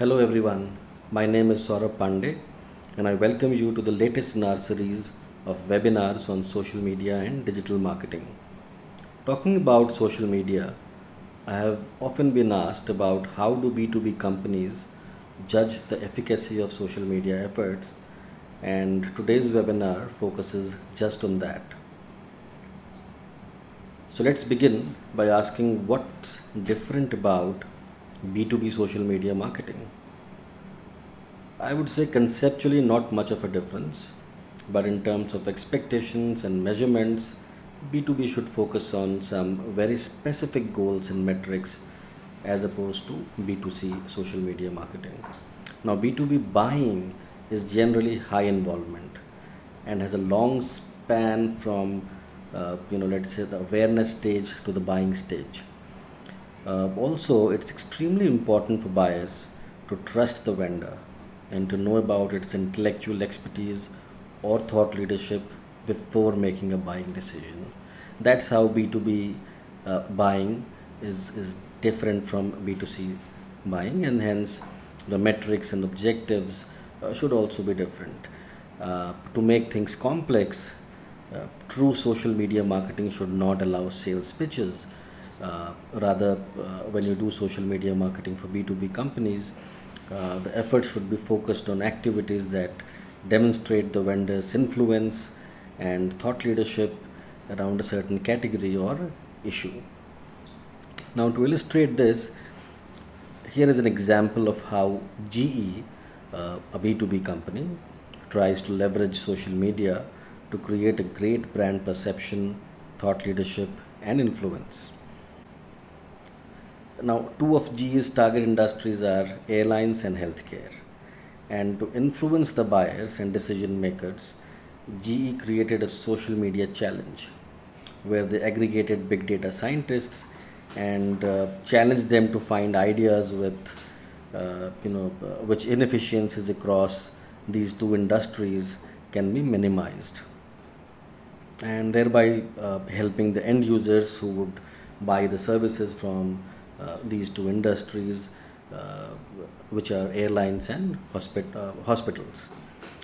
Hello everyone, my name is Saurabh Pandey and I welcome you to the latest in our series of webinars on social media and digital marketing. Talking about social media, I have often been asked about how do B2B companies judge the efficacy of social media efforts, and today's webinar focuses just on that. So let's begin by asking what's different about B2B social media marketing. I would say conceptually not much of a difference, but in terms of expectations and measurements, B2B should focus on some very specific goals and metrics as opposed to B2C social media marketing. Now, B2B buying is generally high involvement and has a long span from let's say the awareness stage to the buying stage. Also, it's extremely important for buyers to trust the vendor and to know about its intellectual expertise or thought leadership before making a buying decision. That's how B2B buying is different from B2C buying, and hence the metrics and objectives should also be different. To make things complex, true social media marketing should not allow sales pitches. Rather, when you do social media marketing for B2B companies, the effort should be focused on activities that demonstrate the vendor's influence and thought leadership around a certain category or issue. Now, to illustrate this, here is an example of how GE, a B2B company, tries to leverage social media to create a great brand perception, thought leadership, and influence. Now, two of GE's target industries are airlines and healthcare. And to influence the buyers and decision makers, GE created a social media challenge where they aggregated big data scientists and challenged them to find ideas with which inefficiencies across these two industries can be minimized, and thereby helping the end users who would buy the services from these two industries, which are airlines and hospitals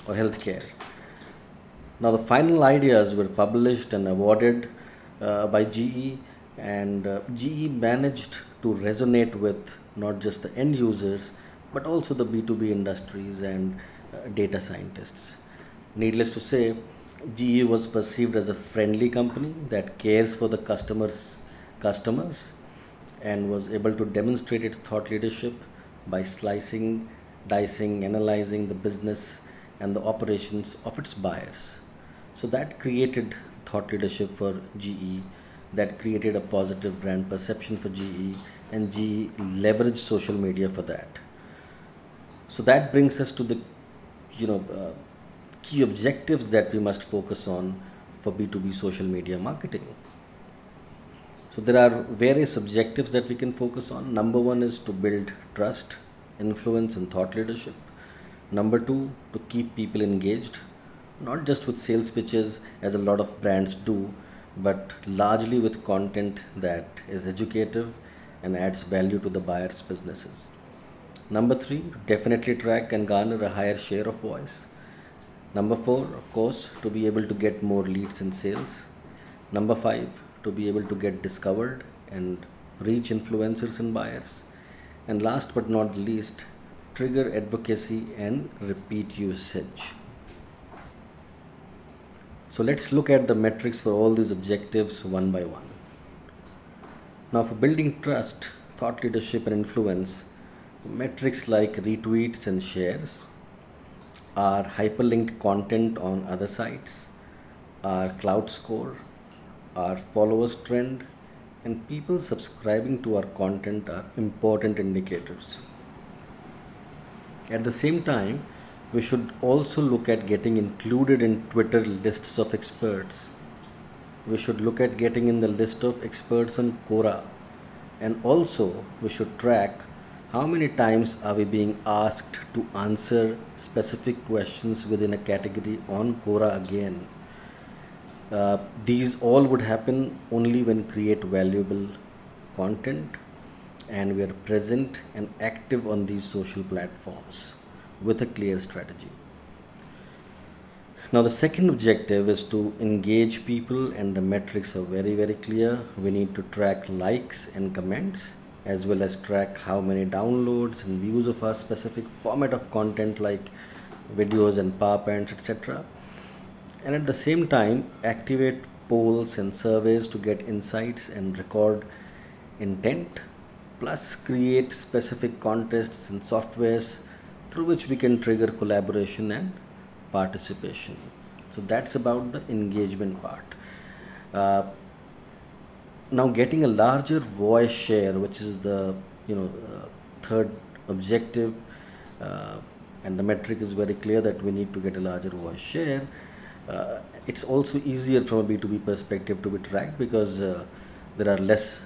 or healthcare. Now, the final ideas were published and awarded by GE, and GE managed to resonate with not just the end users but also the B2B industries and data scientists. Needless to say, GE was perceived as a friendly company that cares for the customers and was able to demonstrate its thought leadership by slicing, dicing, analyzing the business and the operations of its buyers. So that created thought leadership for GE, that created a positive brand perception for GE, and GE leveraged social media for that. So that brings us to the key objectives that we must focus on for B2B social media marketing. So there are various objectives that we can focus on. Number one is to build trust, influence, and thought leadership. Number two, to keep people engaged, not just with sales pitches as a lot of brands do, but largely with content that is educative and adds value to the buyer's businesses. Number three, to definitely track and garner a higher share of voice. Number four, of course, to be able to get more leads and sales. Number five, to be able to get discovered and reach influencers and buyers. And last but not least, trigger advocacy and repeat usage. So let's look at the metrics for all these objectives one by one. Now, for building trust, thought leadership, and influence, metrics like retweets and shares, our hyperlinked content on other sites, our cloud score, our followers trend, and people subscribing to our content are important indicators. At the same time, we should also look at getting included in Twitter lists of experts. We should look at getting in the list of experts on Quora, and also we should track how many times are we being asked to answer specific questions within a category on Quora again. These all would happen only when create valuable content and we are present and active on these social platforms with a clear strategy. Now, the second objective is to engage people, and the metrics are very, very clear. We need to track likes and comments, as well as track how many downloads and views of our specific format of content like videos and PowerPoints, etc. And at the same time, activate polls and surveys to get insights and record intent, plus create specific contests and softwares through which we can trigger collaboration and participation. So that's about the engagement part. Uh, Now, getting a larger voice share, which is the third objective, uh, and the metric is very clear that we need to get a larger voice share. It's also easier from a B2B perspective to be tracked because there are less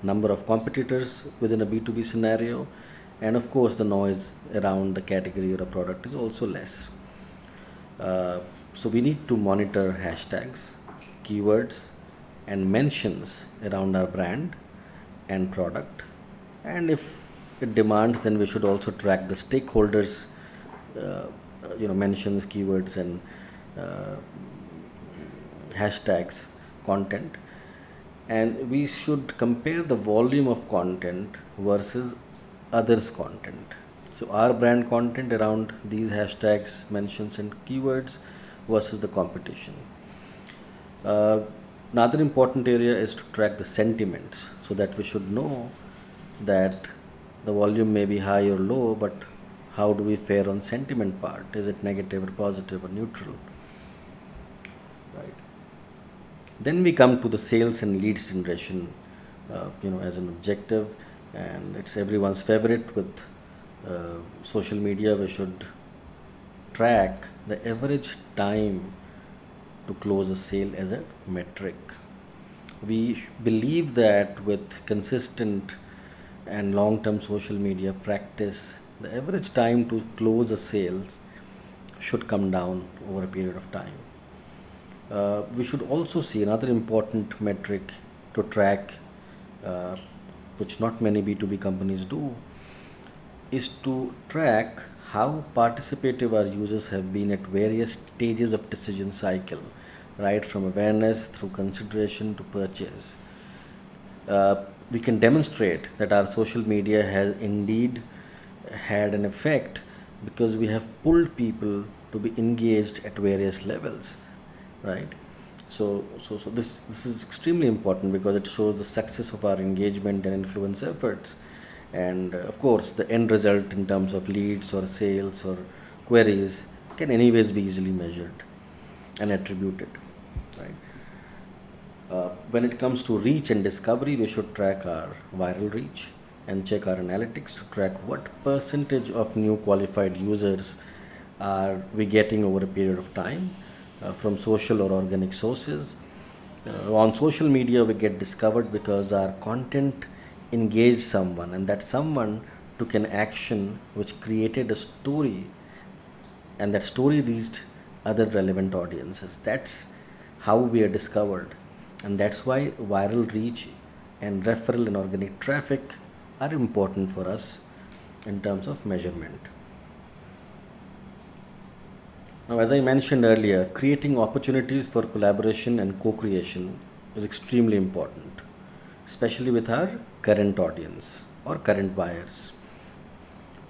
number of competitors within a B2B scenario, and of course the noise around the category or a product is also less. So we need to monitor hashtags, keywords, and mentions around our brand and product. And if it demands, then we should also track the stakeholders, mentions, keywords, and uh, hashtags content. And we should compare the volume of content versus others' content. So our brand content around these hashtags, mentions, and keywords versus the competition. Uh, Another important area is to track the sentiments, so that we should know that the volume may be high or low, but how do we fare on sentiment part? Is it negative or positive or neutral? Right. Then we come to the sales and leads generation, as an objective, and it's everyone's favorite with social media. We should track the average time to close a sale as a metric. We believe that with consistent and long-term social media practice, the average time to close a sales should come down over a period of time. We should also see another important metric to track, uh, which not many B2B companies do, is to track how participative our users have been at various stages of decision cycle, right from awareness through consideration to purchase. We can demonstrate that our social media has indeed had an effect because we have pulled people to be engaged at various levels, right? So this is extremely important because it shows the success of our engagement and influence efforts, and of course the end result in terms of leads or sales or queries can anyways be easily measured and attributed, right? When it comes to reach and discovery, we should track our viral reach and check our analytics to track what percentage of new qualified users are we getting over a period of time from social or organic sources. On social media, we get discovered because our content engaged someone, and that someone took an action which created a story, and that story reached other relevant audiences. That's how we are discovered, and that's why viral reach and referral and organic traffic are important for us in terms of measurement. Now, as I mentioned earlier, creating opportunities for collaboration and co-creation is extremely important, especially with our current audience or current buyers.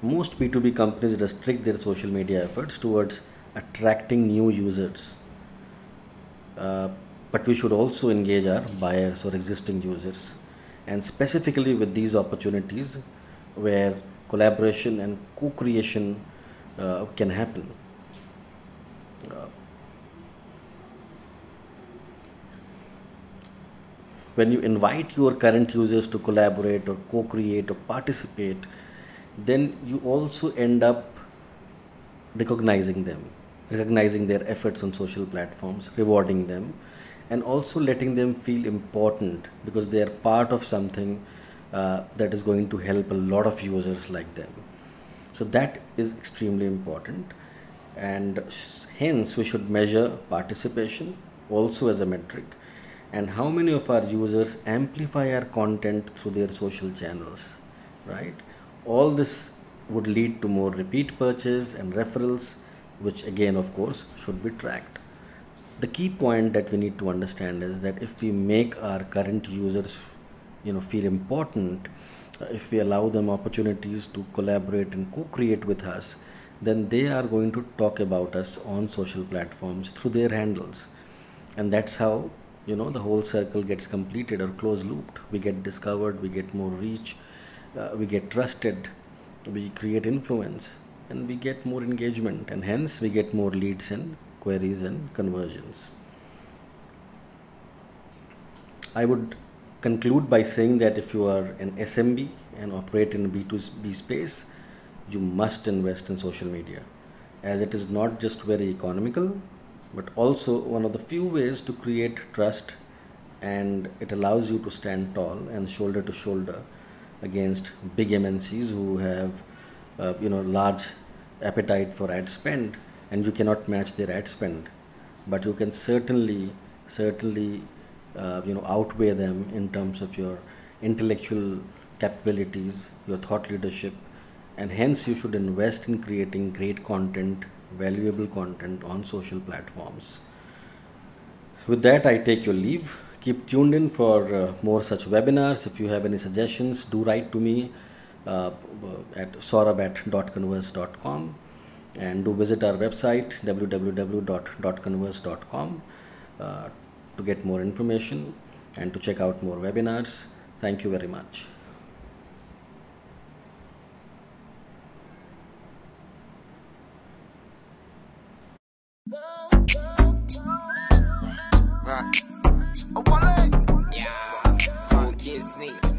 Most B2B companies restrict their social media efforts towards attracting new users, uh, but we should also engage our buyers or existing users, and specifically with these opportunities where collaboration and co-creation can happen. Uh, when you invite your current users to collaborate or co-create or participate, then you also end up recognizing them, recognizing their efforts on social platforms, rewarding them, and also letting them feel important because they are part of something that is going to help a lot of users like them. So that is extremely important, and hence we should measure participation also as a metric, and how many of our users amplify our content through their social channels. right? All this would lead to more repeat purchase and referrals, which again, of course, should be tracked. The key point that we need to understand is that if we make our current users feel important, if we allow them opportunities to collaborate and co-create with us, then they are going to talk about us on social platforms through their handles. And that's how the whole circle gets completed or close looped. We get discovered, we get more reach, we get trusted, we create influence, and we get more engagement, and hence we get more leads and queries and conversions. I would conclude by saying that if you are an SMB and operate in a B2B space, you must invest in social media, as it is not just very economical, but also one of the few ways to create trust, and it allows you to stand tall and shoulder to shoulder against big MNCs who have large appetite for ad spend, and you cannot match their ad spend, but you can certainly outweigh them in terms of your intellectual capabilities, your thought leadership, and hence you should invest in creating great content, valuable content on social platforms. With that, I take your leave. Keep tuned in for more such webinars. If you have any suggestions, do write to me uh, at saurabh@dotconverse.com, and do visit our website www.dotconverse.com to get more information and to check out more webinars. Thank you very much. Right. Oh, Wale. Yeah. Cool kid sneak.